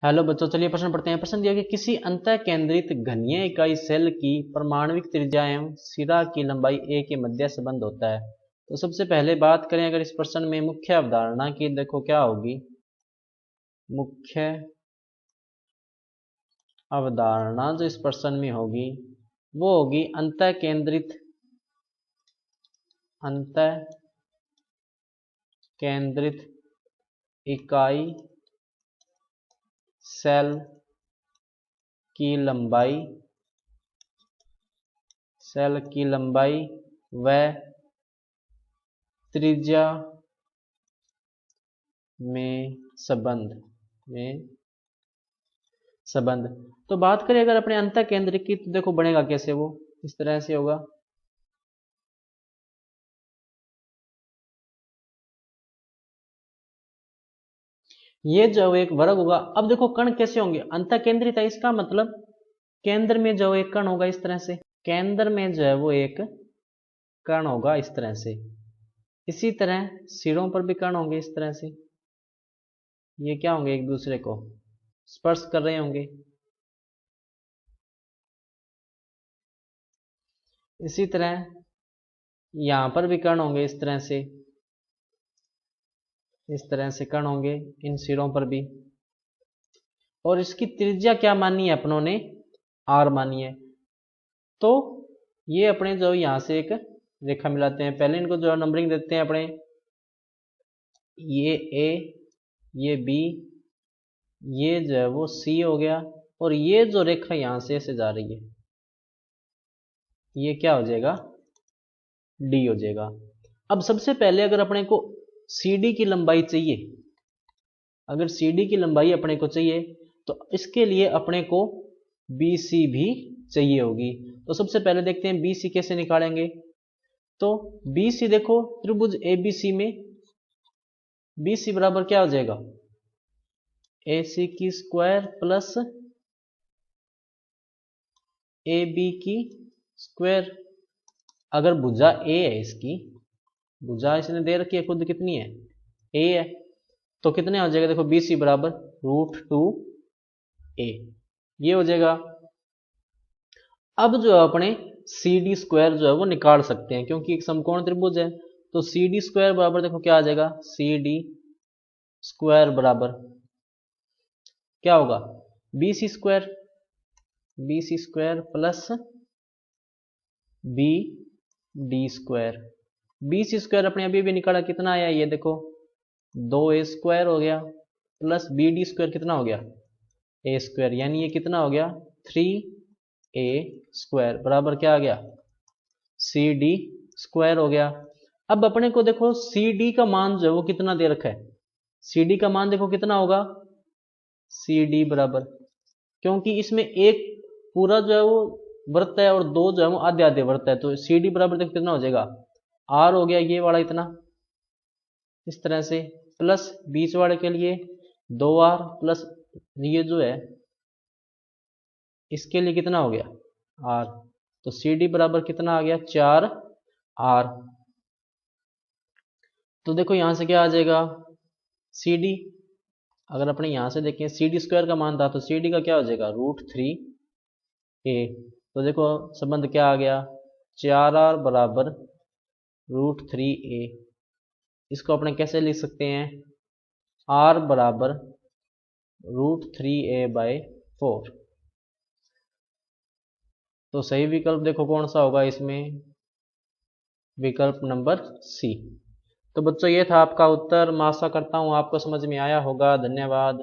Hello बच्चों, चलिए प्रश्न पढ़ते हैं। प्रश्न दिया कि किसी अंतः केंद्रित घनीय इकाई सेल की परमाणविक त्रिज्या एवं सिरा की लंबाई a के मध्य संबंध होता है। तो सबसे पहले बात करें अगर इस प्रश्न में मुख्य अवधारणा की, देखो क्या होगी। मुख्य अवधारणा जो इस प्रश्न में होगी वो होगी अंतः केंद्रित इकाई सेल की लंबाई व त्रिज्या में संबंध। तो बात करें अगर अपने अंतः केंद्र की, तो देखो बनेगा कैसे, वो इस तरह से होगा। ये जो एक वर्ग होगा। अब देखो कण कैसे होंगे, अंतः केंद्रित है, इसका मतलब केंद्र में जो एक कण होगा इस तरह से, केंद्र में जो है वो एक कण होगा इस तरह से। इसी तरह सिरों पर भी कण होंगे इस तरह से। ये क्या होंगे, एक दूसरे को स्पर्श कर रहे होंगे। इसी तरह यहां पर भी कण होंगे इस तरह से, कण होंगे इन सिरों पर भी। और इसकी त्रिज्या क्या मानी है अपनों ने, r मानी है। तो ये अपने जो यहां से एक रेखा मिलाते हैं, पहले इनको जो नंबरिंग देते हैं अपने, ये a, ये b, ये जो है वो c हो गया, और ये जो रेखा यहां से ऐसे जा रही है ये क्या हो जाएगा, d हो जाएगा। अब सबसे पहले अगर अपने को CD की लंबाई चाहिए, अगर CD की लंबाई अपने को चाहिए तो इसके लिए अपने को BC भी चाहिए होगी। तो सबसे पहले देखते हैं BC कैसे निकालेंगे। तो BC देखो त्रिभुज ABC में BC बराबर क्या हो जाएगा, AC की स्क्वायर प्लस AB की स्क्वायर। अगर भुजा A है, इसकी भुजा इसने दे रखी है खुद, कितनी है, A है, तो कितने हो जाएगा, देखो BC बराबर √2a, ये हो जाएगा। अब जो है अपने CD स्क्वायर जो है वो निकाल सकते हैं, क्योंकि एक समकोण त्रिभुज है। तो CD स्क्वायर बराबर देखो क्या आ जाएगा, CD स्क्वायर बराबर क्या होगा, BC square plus BD square. BC square अपने अभी भी निकाला, कितना आया, ये देखो 2a स्क्वायर हो गया, प्लस BD स्क्वायर कितना हो गया, a स्क्वायर, यानी ये कितना हो गया 3a स्क्वायर बराबर क्या आ गया, CD स्क्वायर हो गया। अब अपने को देखो CD का मान जो है वो कितना दे रखा है, CD का मान देखो कितना होगा, CD बराबर, क्योंकि इसमें एक पूरा जो है वो वृत्त है और दो जो है वो आधे आधे वृत्त है, तो CD बराबर देखो कितना हो जाएगा, R हो गया ये वाला इतना, इस तरह से, प्लस बीच वाले के लिए 2R, प्लस ये जो है इसके लिए कितना हो गया R। तो CD बराबर कितना आ गया, 4R। तो देखो यहां से क्या आ जाएगा, CD, अगर अपने यहां से देखें CD स्क्वायर का मान था, तो CD का क्या हो जाएगा √3a। तो देखो संबंध क्या आ गया, 4R बराबर √3a। इसको अपने कैसे लिख सकते हैं, R बराबर √3a/4। तो सही विकल्प देखो कौन सा होगा इसमें, विकल्प नंबर C। तो बच्चों ये था आपका उत्तर। मैं आशा करता हूँ आपको समझ में आया होगा। धन्यवाद।